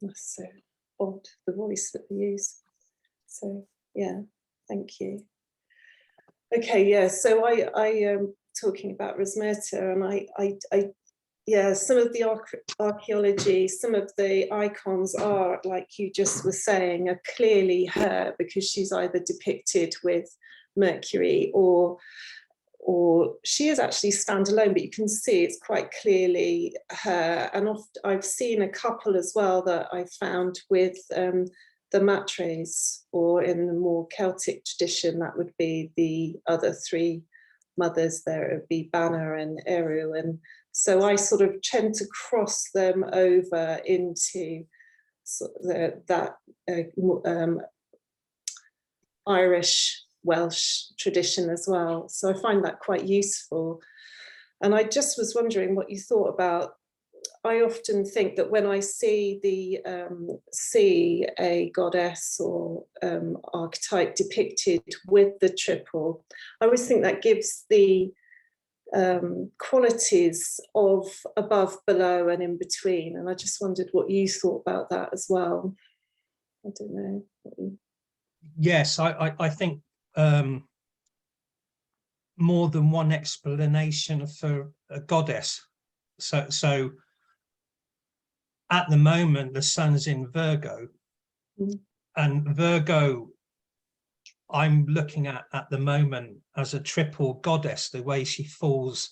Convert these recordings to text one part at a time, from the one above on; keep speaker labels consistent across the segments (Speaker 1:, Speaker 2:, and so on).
Speaker 1: That's so odd, the voice that we use. So yeah, thank you. Okay, yeah, so I talking about Rosmerta, and yeah, some of the archaeology, some of the icons are, like you just were saying, are clearly her, because she's either depicted with Mercury or she is actually standalone, but you can see it's quite clearly her. And I've seen a couple as well that I found with the matres, or in the more Celtic tradition, that would be the other three mothers there. It would be Banner and Eru. And so I sort of tend to cross them over into that Irish Welsh tradition as well. So I find that quite useful. And I just was wondering what you thought about, I often think that when I see a goddess or archetype depicted with the triple, I always think that gives the qualities of above, below, and in between. And I just wondered what you thought about that as well. I don't know.
Speaker 2: Yes, I think more than one explanation for a goddess. So at the moment, the sun's in Virgo, and Virgo I'm looking at the moment as a triple goddess. The way she falls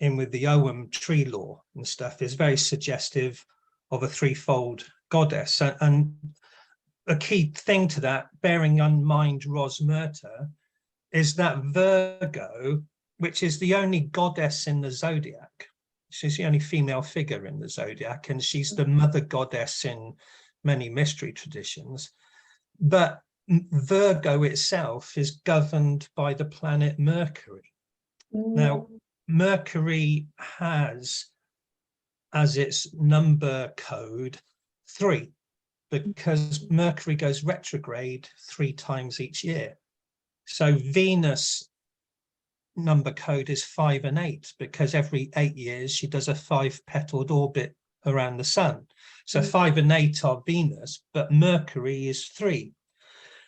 Speaker 2: in with the Ogham tree law and stuff is very suggestive of a threefold goddess. And a key thing to that, bearing in mind Rosmerta, is that Virgo, which is the only goddess in the zodiac, she's the only female figure in the zodiac, and she's the mother goddess in many mystery traditions. But Virgo itself is governed by the planet Mercury. Now, Mercury has as its number code 3, because Mercury goes retrograde 3 times each year. So Venus number code is 5 and 8, because every 8 years she does a 5-petaled orbit around the sun. So 5 and 8 are Venus, but Mercury is 3.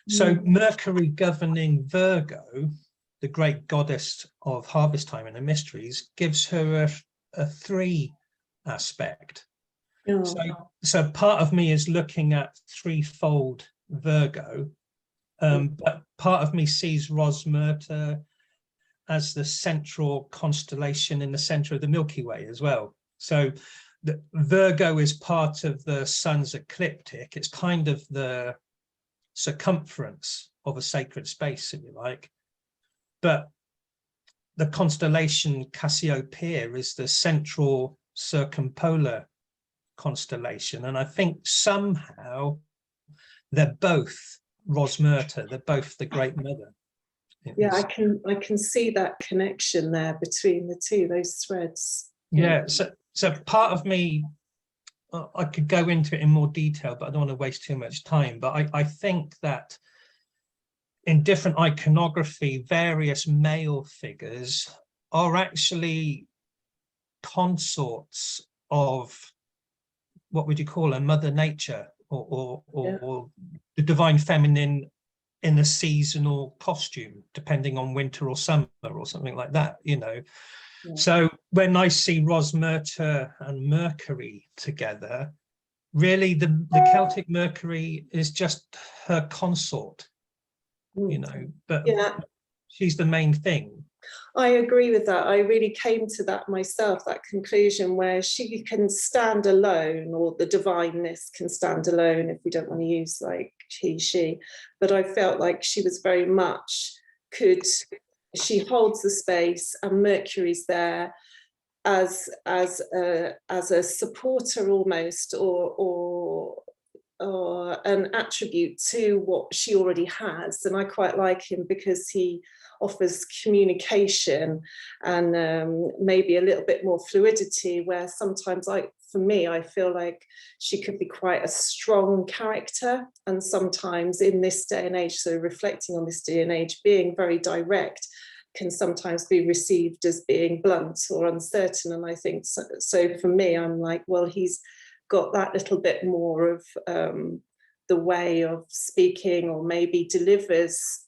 Speaker 2: So Mercury governing Virgo, the great goddess of harvest time and the mysteries, gives her a 3 aspect. So part of me is looking at threefold Virgo, but part of me sees Rosmerta as the central constellation in the center of the Milky Way as well. So the Virgo is part of the sun's ecliptic. It's kind of the circumference of a sacred space, if you like. But the constellation Cassiopeia is the central circumpolar constellation. And I think somehow they're both Rosmerta, they're both the Great Mother.
Speaker 1: Yeah, I can see that connection there between the two, those threads.
Speaker 2: Yeah, so part of me, I could go into it in more detail, but I don't want to waste too much time. But I think that in different iconography, various male figures are actually consorts of, what would you call a Mother Nature, or the divine feminine in a seasonal costume, depending on winter or summer or something like that, you know. So when I see Rosmerta and Mercury together, really the Celtic Mercury is just her consort, you know, but she's the main thing.
Speaker 1: I agree with that. I really came to that myself, that conclusion where she can stand alone, or the divineness can stand alone, if we don't want to use like he, she. But I felt like she was very much she holds the space, and Mercury's there as a supporter almost, or an attribute to what she already has. And I quite like him because he offers communication and maybe a little bit more fluidity, where sometimes for me, I feel like she could be quite a strong character, and sometimes in this day and age, so reflecting on this day and age, being very direct can sometimes be received as being blunt or uncertain. And I think so for me, I'm like, well, he's got that little bit more of the way of speaking, or maybe delivers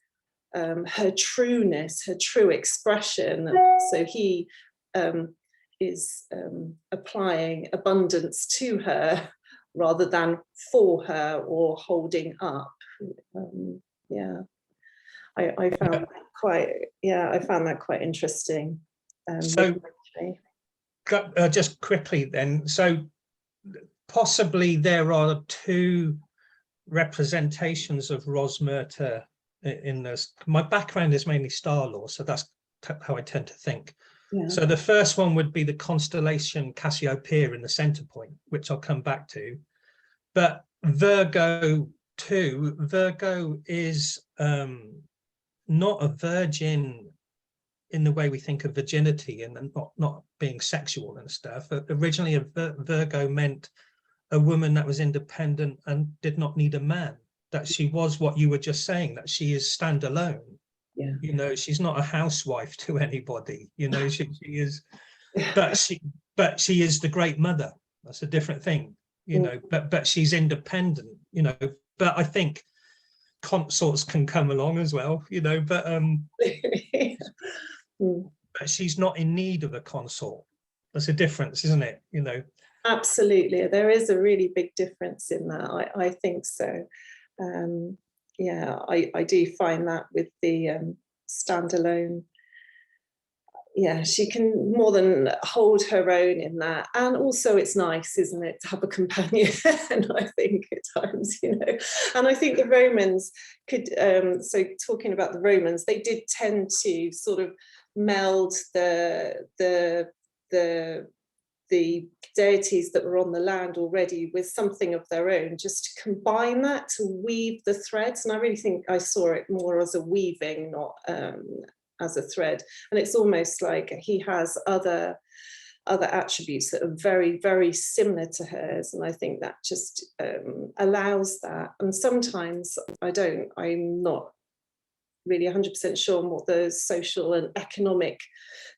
Speaker 1: her trueness, her true expression. So he is applying abundance to her rather than for her or holding up. Yeah, I found that quite, I found that quite interesting.
Speaker 2: So just quickly then, so possibly there are two representations of Rosmerta in this. My background is mainly star law, so that's how I tend to think.
Speaker 1: Yeah.
Speaker 2: So the first one would be the constellation Cassiopeia in the center point, which I'll come back to. But Virgo too, Virgo is not a virgin in the way we think of virginity, and not being sexual and stuff. Originally, a Virgo meant a woman that was independent and did not need a man, that she was what you were just saying, that she is standalone.
Speaker 1: Yeah.
Speaker 2: You know, she's not a housewife to anybody, you know, she is, but she is the great mother. That's a different thing, you know, but she's independent, you know. But I think consorts can come along as well, you know, but but she's not in need of a consort. That's a difference, isn't it? You know.
Speaker 1: Absolutely, there is a really big difference in that. I think so. Yeah, I do find that with the standalone. Yeah, she can more than hold her own in that. And also it's nice, isn't it, to have a companion, I think at times, you know. And I think the Romans could, so talking about the Romans, they did tend to sort of meld the deities that were on the land already with something of their own, just to combine that, to weave the threads. And I really think I saw it more as a weaving, not as a thread. And it's almost like he has other attributes that are very, very similar to hers. And I think that just allows that. And sometimes I'm not really 100% sure on what the social and economic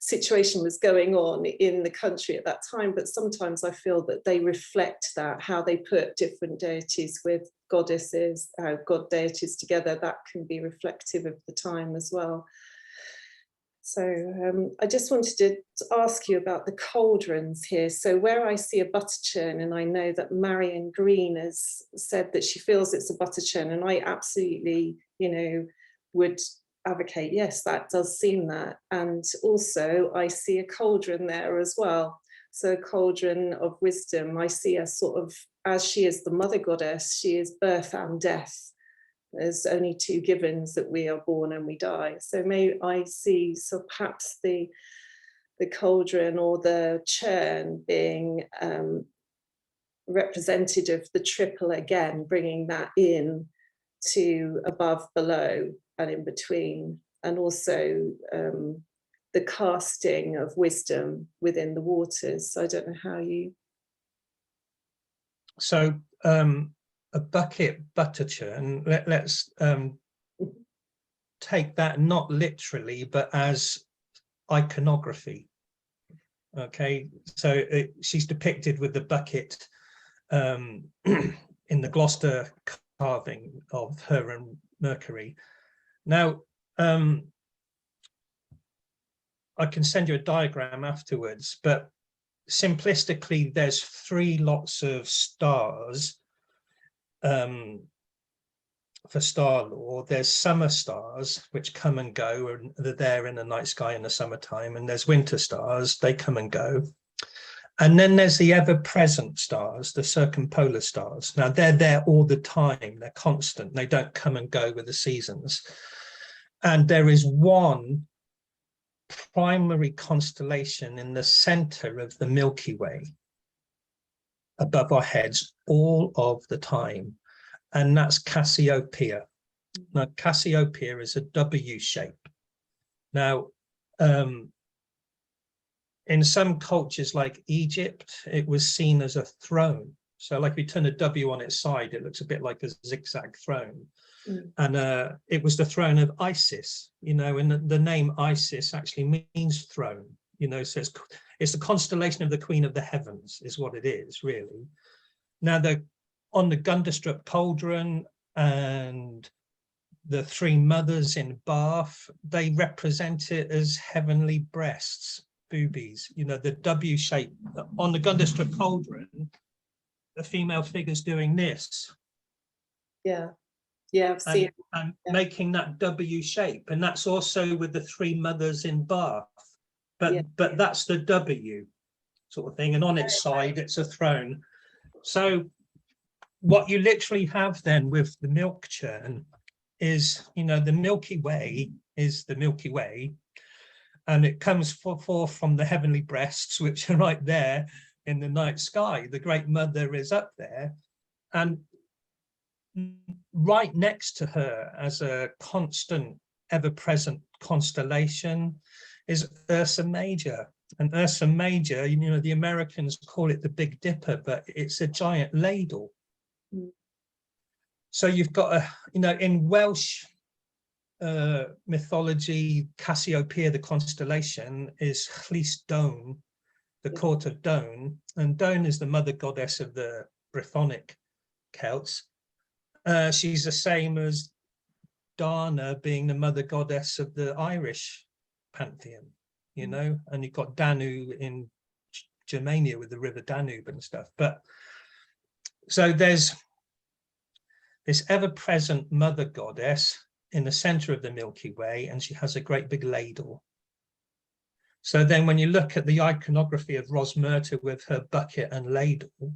Speaker 1: situation was going on in the country at that time, but sometimes I feel that they reflect that, how they put different deities with goddesses, god deities together, that can be reflective of the time as well. So I just wanted to ask you about the cauldrons here. So where I see a butter churn, and I know that Marion Green has said that she feels it's a butter churn, and I absolutely, you know, would advocate, yes, that does seem that. And also I see a cauldron there as well. So a cauldron of wisdom. I see her sort of, as she is the mother goddess, she is birth and death. There's only two givens, that we are born and we die. So may I see, so perhaps the cauldron or the churn being representative of the triple again, bringing that in to above, below, and in between, and also the casting of wisdom within the waters. So I don't know how you.
Speaker 2: So a bucket butter churn, let's take that not literally, but as iconography. Okay, so she's depicted with the bucket in the Gloucester carving of her and Mercury. Now, I can send you a diagram afterwards, but simplistically, there's 3 lots of stars for star law. There's summer stars, which come and go, and they're there in the night sky in the summertime, and there's winter stars, they come and go. And then there's the ever-present stars, the circumpolar stars. Now, they're there all the time, they're constant, they don't come and go with the seasons. And there is one primary constellation in the center of the Milky Way above our heads all of the time, and that's Cassiopeia. Now, Cassiopeia is a W shape. Now, in some cultures like Egypt, it was seen as a throne. So like if you turn a W on its side, it looks a bit like a zigzag throne. And it was the throne of Isis, you know, and the name Isis actually means throne, you know, so it's the constellation of the Queen of the Heavens is what it is, really. Now, on the Gunderstrup Cauldron and the three mothers in Bath, they represent it as heavenly breasts, boobies, you know, the W shape. On the Gunderstrup Cauldron, the female figure's doing this.
Speaker 1: Yeah. Yeah, I've seen
Speaker 2: and
Speaker 1: yeah.
Speaker 2: making that W shape. And that's also with the three mothers in Bath. But that's the W sort of thing. And on its side, it's a throne. So what you literally have then with the milk churn is, you know, the Milky Way is the Milky Way, and it comes forth from the heavenly breasts, which are right there in the night sky. The Great Mother is up there, and right next to her as a constant, ever-present constellation is Ursa Major. And Ursa Major, you know, the Americans call it the Big Dipper, but it's a giant ladle. Mm. So you've got a, you know, in Welsh mythology, Cassiopeia, the constellation, is Llys Dawn, the court of Dawn, and Dawn is the mother goddess of the Brythonic Celts. She's the same as Dana being the mother goddess of the Irish pantheon, you know, and you've got Danu in Germania with the river Danube and stuff. But so there's this ever-present mother goddess in the center of the Milky Way, and she has a great big ladle. So then when you look at the iconography of Rosmerta with her bucket and ladle,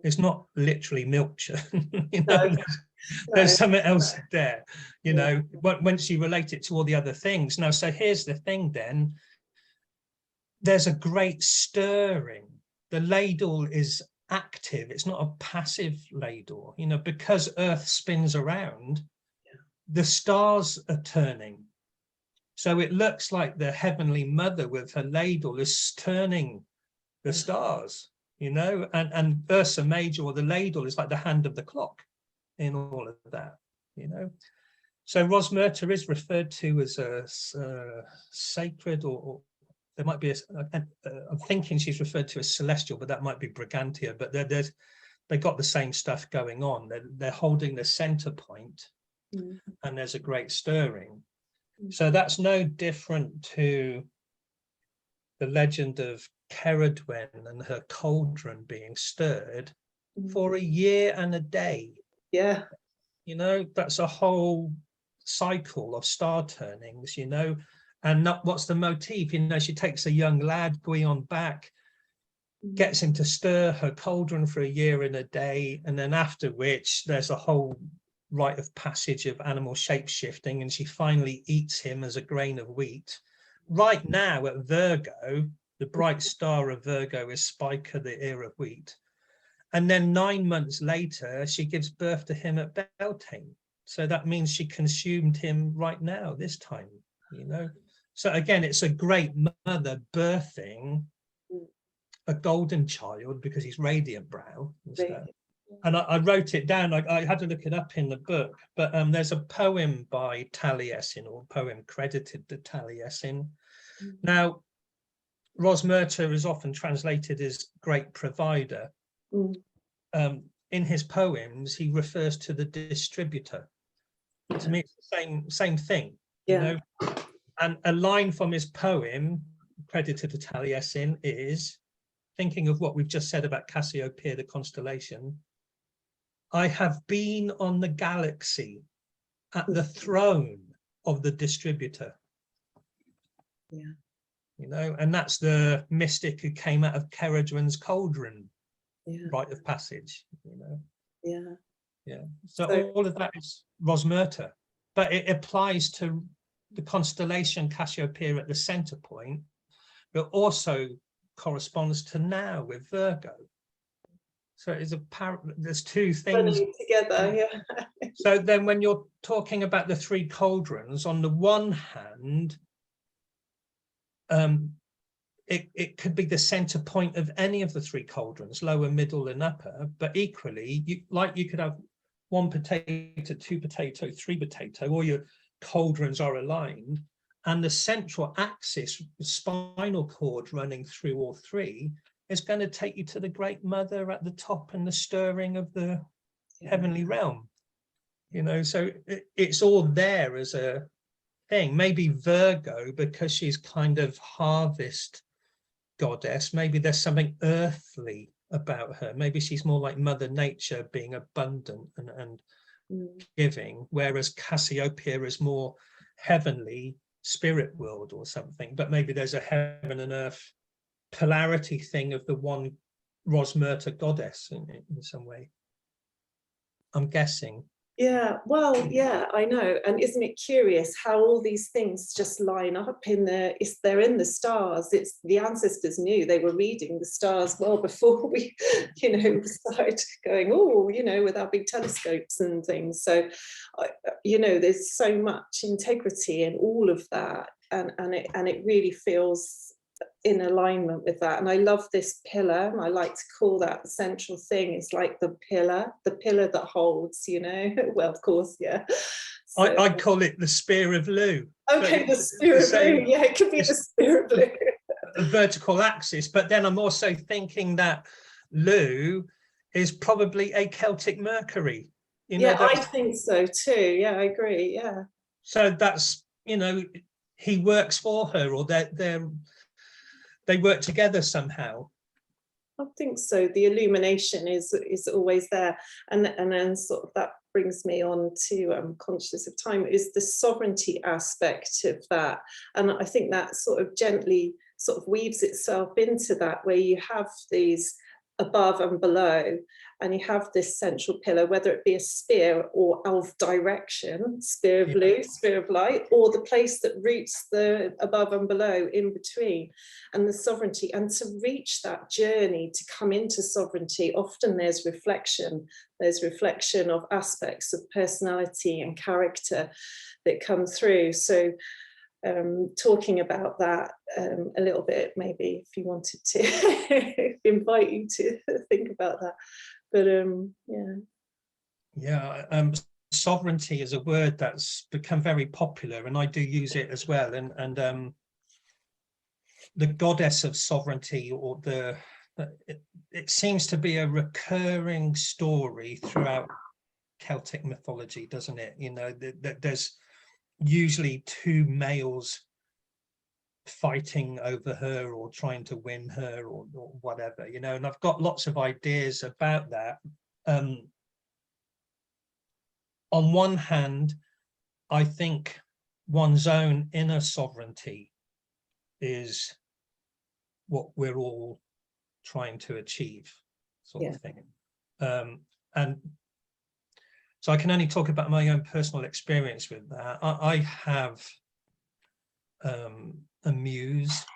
Speaker 2: it's not literally milk churn, you know, there's something else there, you know, once you relate it to all the other things. Now, so here's the thing then, there's a great stirring. The ladle is active, it's not a passive ladle, you know, because Earth spins around, the stars are turning. So it looks like the Heavenly Mother with her ladle is turning the stars, you know, and Ursa Major, or the ladle, is like the hand of the clock in all of that, you know. So Rosmerta is referred to as a sacred, or there might be I'm thinking she's referred to as celestial, but that might be Brigantia. But they got the same stuff going on. They're holding the center point, and there's a great stirring. So that's no different to the legend of Ceridwen and her cauldron being stirred for a year and a day.
Speaker 1: Yeah.
Speaker 2: You know, that's a whole cycle of star turnings, you know. And what's the motif? You know, she takes a young lad, Gwion, back, gets him to stir her cauldron for a year and a day, and then after which there's a whole rite of passage of animal shape-shifting, and she finally eats him as a grain of wheat. Right now at Virgo, the bright star of Virgo is Spica, the ear of wheat. And then 9 months later, she gives birth to him at Beltane. So that means she consumed him right now, this time, you know. So again, it's a great mother birthing a golden child because he's radiant brown and stuff. And I wrote it down. I had to look it up in the book, but there's a poem by Taliesin, or a poem credited to Taliesin. Now, Rosmerta is often translated as great provider. In his poems, he refers to the distributor. To me, it's the same thing, you know. And a line from his poem, credited to Taliesin, is, thinking of what we've just said about Cassiopeia, the constellation, I have been on the galaxy at the throne of the distributor.
Speaker 1: Yeah.
Speaker 2: You know, and that's the mystic who came out of Ceridwen's cauldron, rite of passage, you know. Yeah. So all of that is Rosmerta, but it applies to the constellation Cassiopeia at the center point, but also corresponds to now with Virgo. So it's there's two things
Speaker 1: running together. Yeah.
Speaker 2: So then when you're talking about the three cauldrons, on the one hand, it could be the center point of any of the three cauldrons, lower, middle, and upper, but equally, you could have one potato, two potato, three potato, all your cauldrons are aligned, and the central axis, the spinal cord running through all three, is going to take you to the Great Mother at the top and the stirring of the heavenly realm. You know, so it's all there as a thing. Maybe Virgo, because she's kind of harvest goddess, maybe there's something earthly about her. Maybe she's more like Mother Nature, being abundant and giving, whereas Cassiopeia is more heavenly, spirit world or something. But maybe there's a heaven and earth polarity thing of the one Rosmerta goddess in some way, I'm guessing.
Speaker 1: Yeah, well, yeah, I know. And isn't it curious how all these things just line up they're in the stars. It's the ancestors knew, they were reading the stars well before we, started going, with our big telescopes and things. So, there's so much integrity in all of that. And it really feels in alignment with that. And I love this pillar, and I like to call that the central thing. It's like the pillar that holds, well, of course, yeah. So,
Speaker 2: I'd call it the spear of Lu.
Speaker 1: Okay, the spear of Lu, yeah, it could be the spear of Lu.
Speaker 2: A vertical axis, but then I'm also thinking that Lu is probably a Celtic Mercury.
Speaker 1: I think so too. Yeah, I agree. Yeah.
Speaker 2: So that's, he works for her, or they work together somehow.
Speaker 1: I think so. The illumination is always there, and then sort of that brings me on to conscious of time, is the sovereignty aspect of that, and I think that sort of gently sort of weaves itself into that, where you have these above and below, and you have this central pillar, whether it be a spear or of direction, spear of Lu, spear of light, or the place that roots the above and below in between, and the sovereignty. And to reach that journey, to come into sovereignty, often there's reflection of aspects of personality and character that come through. So talking about that a little bit, maybe if you wanted to invite you to think about that. But
Speaker 2: sovereignty is a word that's become very popular, and I do use it as well. And the goddess of sovereignty, or it seems to be a recurring story throughout Celtic mythology, doesn't it? There's usually two males fighting over her or trying to win her, or whatever, and I've got lots of ideas about that. On one hand, I think one's own inner sovereignty is what we're all trying to achieve, sort of thing. And so I can only talk about my own personal experience with that. I have a muse.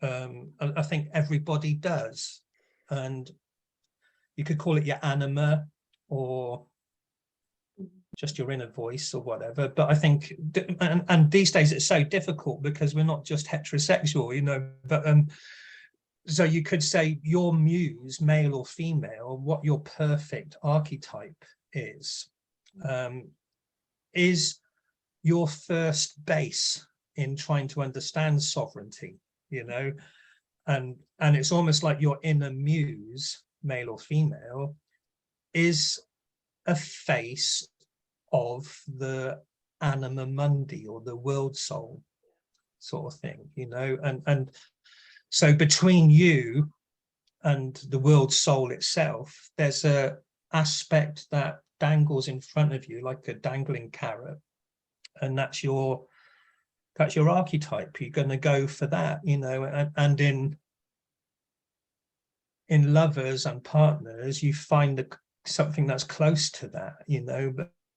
Speaker 2: I think everybody does, and you could call it your anima, or just your inner voice, or whatever. But I think, and these days it's so difficult because we're not just heterosexual, but so you could say your muse, male or female, what your perfect archetype is your first base in trying to understand sovereignty, and it's almost like your inner muse, male or female, is a face of the anima mundi, or the world soul, sort of thing, and so between you and the world soul itself, there's a aspect that dangles in front of you like a dangling carrot, and that's your archetype. You're going to go for that, and in lovers and partners, you find something that's close to that,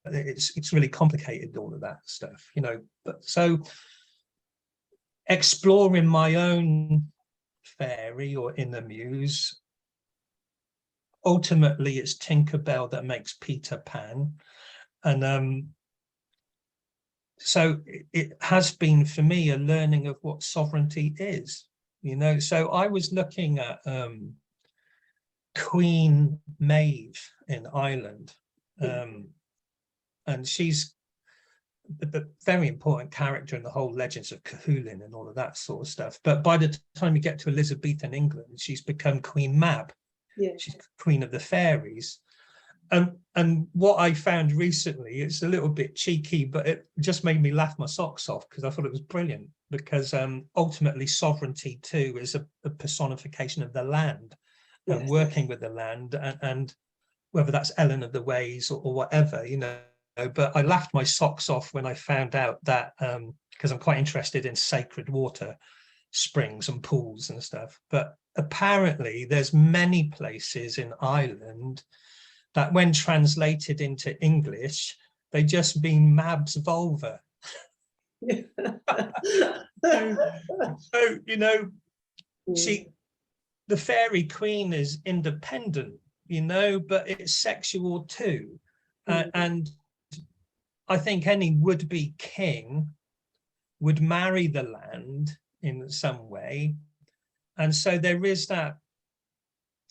Speaker 2: but it's really complicated, all of that stuff, but so exploring my own fairy or inner muse, ultimately it's Tinkerbell that makes Peter Pan. And so it has been for me a learning of what sovereignty is, so I was looking at Queen Maeve in Ireland, and she's the very important character in the whole legends of Cahulin and all of that sort of stuff. But by the time you get to Elizabethan England, she's become Queen Mab.
Speaker 1: Yeah.
Speaker 2: She's Queen of the Fairies. And what I found recently, it's a little bit cheeky, but it just made me laugh my socks off because I thought it was brilliant. Because ultimately, sovereignty too is a personification of the land, and working with the land, and whether that's Ellen of the Ways or whatever, you know. But I laughed my socks off when I found out that, because I'm quite interested in sacred water, springs and pools and stuff. But apparently, there's many places in Ireland that when translated into English, they just mean Mab's vulva. So, you know, the fairy queen is independent, you know, but it's sexual too. And I think any would-be king would marry the land in some way. And so there is that,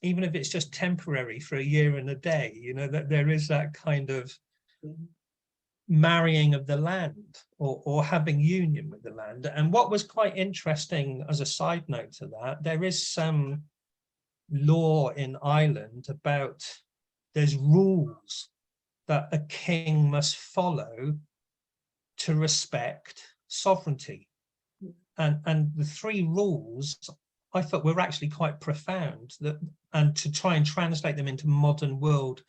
Speaker 2: even if it's just temporary for a year and a day, you know, that there is that kind of marrying of the land, or having union with the land. And what was quite interesting as a side note to that, there is some law in Ireland about, there's rules that a king must follow to respect sovereignty. And the 3 rules I thought were actually quite profound, and to try and translate them into modern world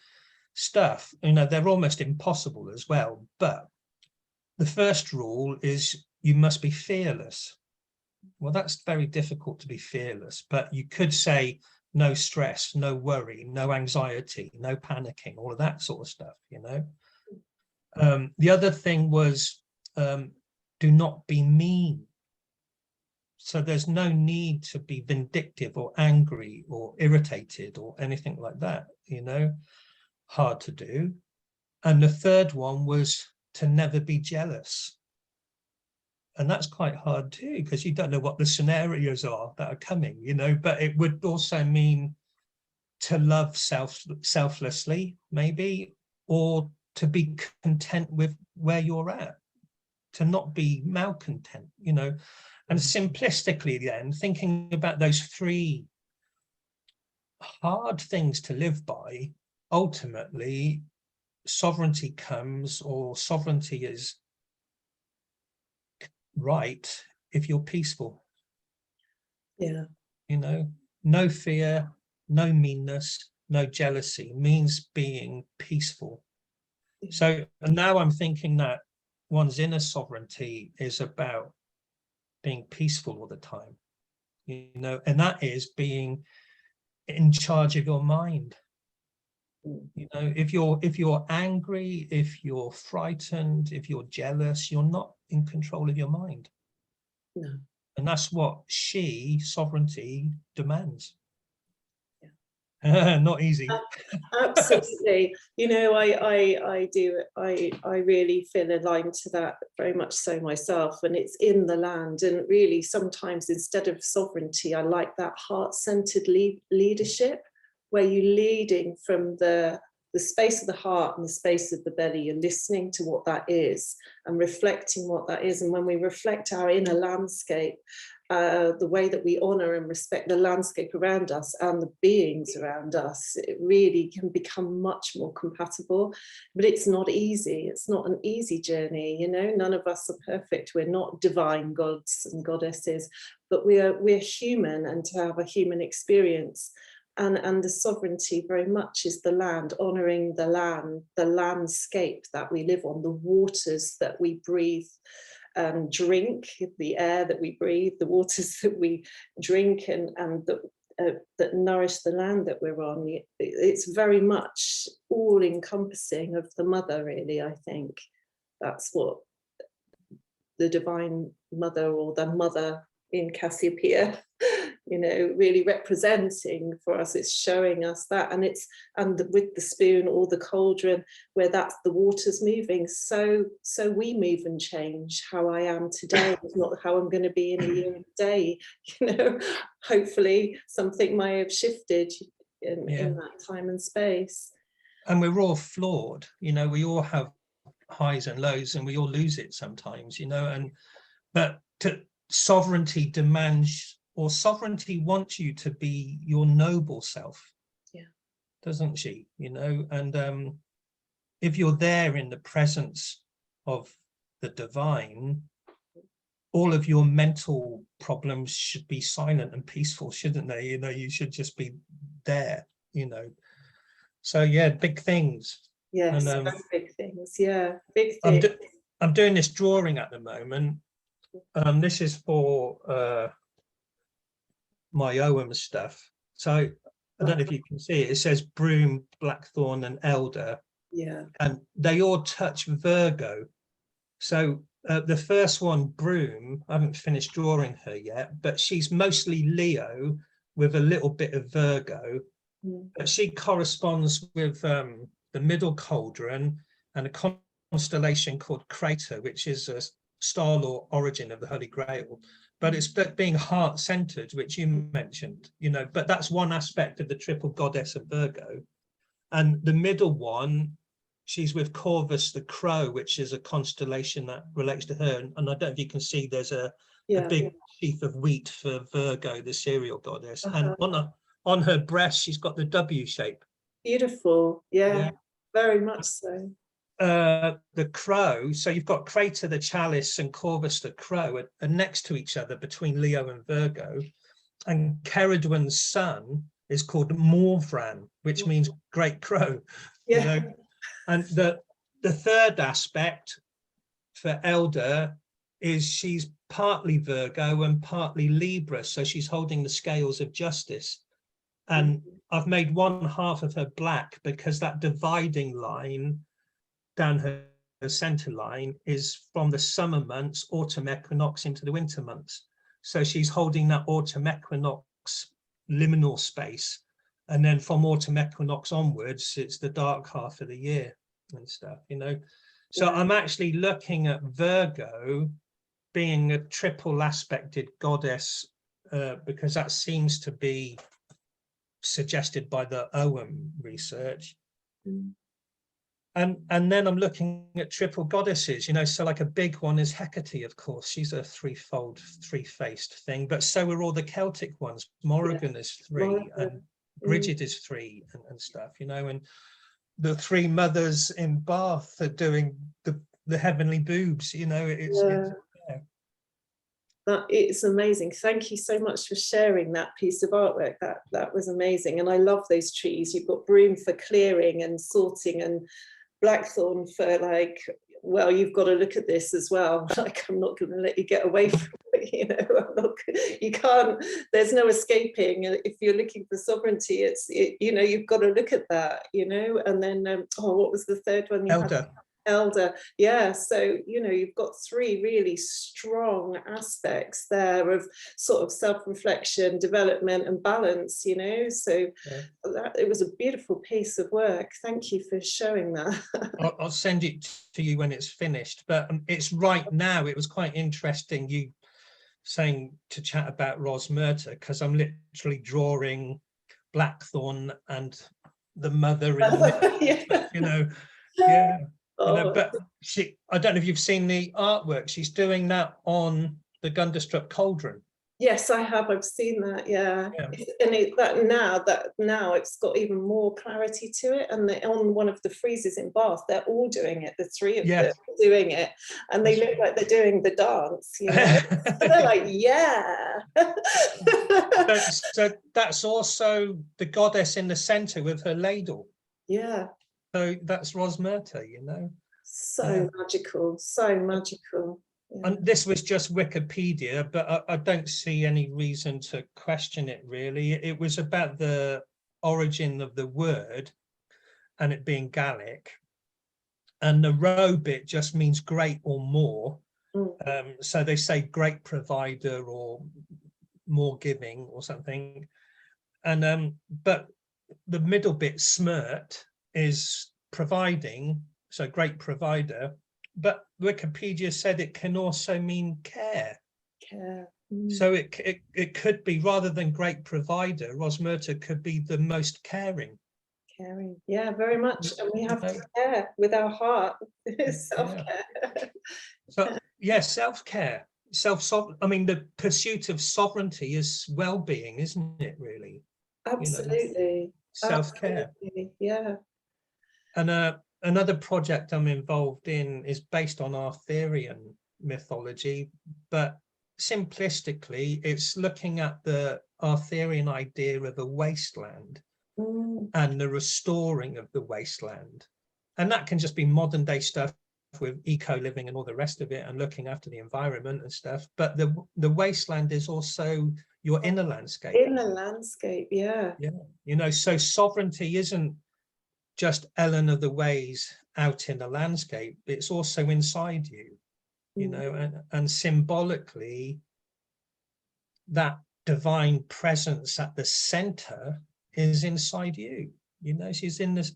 Speaker 2: stuff, you know, they're almost impossible as well. But the first rule is you must be fearless. Well, that's very difficult to be fearless, but you could say no stress, no worry, no anxiety, no panicking, all of that sort of stuff, you know. The other thing was, do not be mean. So there's no need to be vindictive or angry or irritated or anything like that, you know. Hard to do. And the third one was to never be jealous. And that's quite hard too, because you don't know what the scenarios are that are coming, you know. But it would also mean to love selflessly, maybe, or to be content with where you're at, to not be malcontent, you know. And simplistically then, thinking about those 3 hard things to live by, ultimately sovereignty comes, or sovereignty is right if you're peaceful.
Speaker 1: Yeah.
Speaker 2: You know, no fear, no meanness, no jealousy means being peaceful. So now I'm thinking that one's inner sovereignty is about being peaceful all the time, you know, and that is being in charge of your mind. You know, if you're angry, if you're frightened, if you're jealous, you're not in control of your mind.
Speaker 1: No.
Speaker 2: And that's what sovereignty demands. Yeah. Not easy.
Speaker 1: Absolutely. You know, I really feel aligned to that very much so myself, and it's in the land. And really, sometimes instead of sovereignty, I like that heart-centered leadership, where you're leading from the space of the heart and the space of the belly. You're listening to what that is and reflecting what that is. And when we reflect our inner landscape, the way that we honor and respect the landscape around us and the beings around us, it really can become much more compatible. But it's not easy. It's not an easy journey. You know, none of us are perfect. We're not divine gods and goddesses, but we're human, and to have a human experience. And the sovereignty very much is the land, honouring the land, the landscape that we live on, the waters that we breathe, drink, the air that we breathe, the waters that we drink, and that nourish the land that we're on. It's very much all encompassing of the mother, really. I think that's what the divine mother, or the mother in Cassiopeia, you know, really representing for us. It's showing us that, and with the spoon or the cauldron, where that's the water's moving, so we move and change. How I am today is not how I'm going to be in a year and a day. You know, hopefully something may have shifted in that time and space.
Speaker 2: And we're all flawed, you know. We all have highs and lows, and we all lose it sometimes, you know. And but sovereignty demands, or sovereignty wants you to be your noble self, doesn't she? You know, and if you're there in the presence of the divine, all of your mental problems should be silent and peaceful, shouldn't they? You know, you should just be there, you know. So yeah, big things.
Speaker 1: Yes,
Speaker 2: And,
Speaker 1: very big things. Yeah, big things.
Speaker 2: I'm doing this drawing at the moment. This is for my Ogham stuff. So I don't know if you can see it. It says broom, blackthorn, and elder.
Speaker 1: Yeah.
Speaker 2: And they all touch Virgo. So the first one, broom, I haven't finished drawing her yet, but she's mostly Leo with a little bit of Virgo. But she corresponds with the middle cauldron and a constellation called Crater, which is a star or origin of the Holy Grail. But it's being heart-centered, which you mentioned, you know, but that's one aspect of the triple goddess of Virgo. And the middle one, she's with Corvus the Crow, which is a constellation that relates to her. And I don't know if you can see, there's a big sheaf of wheat for Virgo, the cereal goddess. And on her breast, she's got the W shape.
Speaker 1: Beautiful. Yeah, very much so.
Speaker 2: The crow, so you've got Crater the chalice and Corvus the crow are next to each other between Leo and Virgo. And Ceridwen's son is called Morvran, which means great crow. You know? And the third aspect for elder is she's partly Virgo and partly Libra, so she's holding the scales of justice. And I've made one half of her black because that dividing line down her center line is from the summer months, autumn equinox, into the winter months. So she's holding that autumn equinox liminal space. And then from autumn equinox onwards, it's the dark half of the year and stuff, you know. So I'm actually looking at Virgo being a triple aspected goddess because that seems to be suggested by the Ogham research. And then I'm looking at triple goddesses, you know, so like a big one is Hecate, of course. She's a threefold, three-faced thing, but so are all the Celtic ones. Morrigan is three, and Bridget is three, and stuff, you know, and the three mothers in Bath are doing the heavenly boobs, you know.
Speaker 1: It's amazing. Thank you so much for sharing that piece of artwork. That was amazing. And I love those trees. You've got broom for clearing and sorting, and blackthorn for like, well, you've got to look at this as well. Like, I'm not going to let you get away from it, you know. You can't, there's no escaping. If you're looking for sovereignty, you know, you've got to look at that, you know. And then what was the third one you had? Elder. Yeah, so you know, you've got three really strong aspects there of sort of self-reflection, development, and balance, you know. So it was a beautiful piece of work. Thank you for showing that.
Speaker 2: I'll send it to you when it's finished, but it's right now. It was quite interesting you saying to chat about Rosmerta, because I'm literally drawing blackthorn and the mother in the you know. You know, but I don't know if you've seen the artwork. She's doing that on the Gunderstrup Cauldron.
Speaker 1: Yes, I have. I've seen that. Yeah. And now it's got even more clarity to it. And on one of the friezes in Bath, they're all doing it. The three of them doing it, and they look like they're doing the dance. You know, so they're like,
Speaker 2: So that's also the goddess in the center with her ladle.
Speaker 1: Yeah.
Speaker 2: So that's Rosmerta, you know.
Speaker 1: So magical, so magical. Yeah.
Speaker 2: And this was just Wikipedia, but I don't see any reason to question it, really. It was about the origin of the word and it being Gaelic. And the row bit just means great or more. So they say great provider or more giving or something. And but the middle bit, smirt, is providing, so great provider, but Wikipedia said it can also mean care. So it could be, rather than great provider, Rosmerta could be the most caring.
Speaker 1: caring. Yeah, very much. And we have
Speaker 2: know,
Speaker 1: to care with our heart.
Speaker 2: yeah.
Speaker 1: Self-care.
Speaker 2: So yeah, self-care, I mean, the pursuit of sovereignty is well-being, isn't it, really?
Speaker 1: Absolutely.
Speaker 2: Self-care.
Speaker 1: Absolutely. Yeah.
Speaker 2: And another project I'm involved in is based on Arthurian mythology, but simplistically, it's looking at the Arthurian idea of a wasteland and the restoring of the wasteland. And that can just be modern day stuff with eco-living and all the rest of it and looking after the environment and stuff. But the wasteland is also your inner landscape.
Speaker 1: Inner landscape, yeah.
Speaker 2: Yeah. So sovereignty isn't just Ellen of the ways out in the landscape, it's also inside you, and symbolically that divine presence at the center is inside you. She's in this.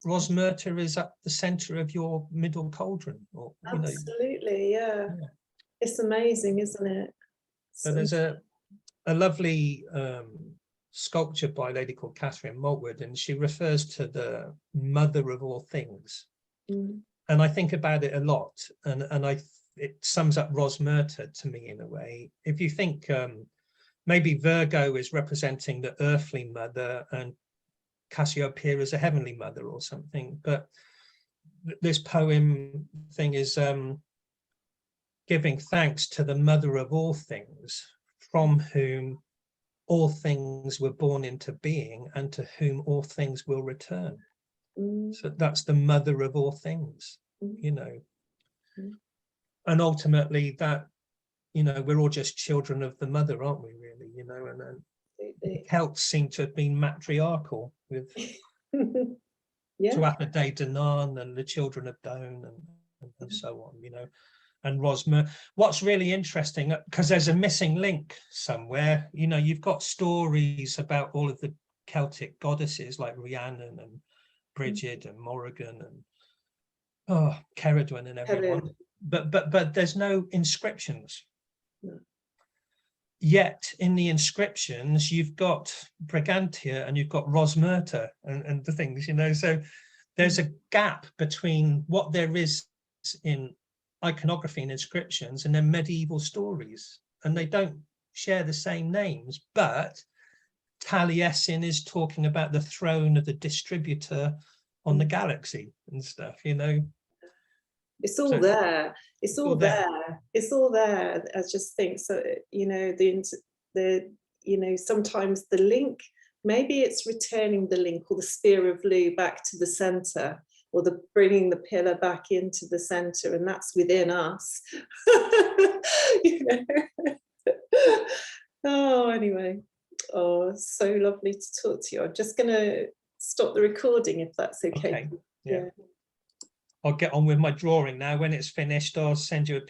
Speaker 2: Rosmerta is at the center of your middle cauldron.
Speaker 1: Absolutely, yeah. It's amazing, isn't it?
Speaker 2: So there's a lovely sculpture by a lady called Catherine Maltwood, and she refers to the mother of all things. And I think about it a lot, and it sums up Rosmerta to me in a way. If you think maybe Virgo is representing the earthly mother and Cassiopeia is a heavenly mother or something, but this poem thing is giving thanks to the mother of all things, from whom all things were born into being and to whom all things will return. So that's the mother of all things, and ultimately that, we're all just children of the mother, aren't we, really? And the Celts seem to have been matriarchal with Tuatha De Danann and the children of Dawn and so on, and Rosmer. What's really interesting, because there's a missing link somewhere, you've got stories about all of the Celtic goddesses like Rhiannon and Bridget and Morrigan and Ceridwen and everyone, but there's no inscriptions. Yet in the inscriptions you've got Brigantia and you've got Rosmerta and the things, so there's a gap between what there is in iconography and inscriptions and then medieval stories, and they don't share the same names, but Taliesin is talking about the throne of the distributor on the galaxy and stuff,
Speaker 1: It's all there. It's all there. It's all there. I just think so. Sometimes the link. Maybe it's returning the link or the spear of Lu back to the center, or the bringing the pillar back into the center, and that's within us. Oh, anyway. Oh, so lovely to talk to you. I'm just going to stop the recording if that's okay.
Speaker 2: Yeah. I'll get on with my drawing now. When it's finished, I'll send you a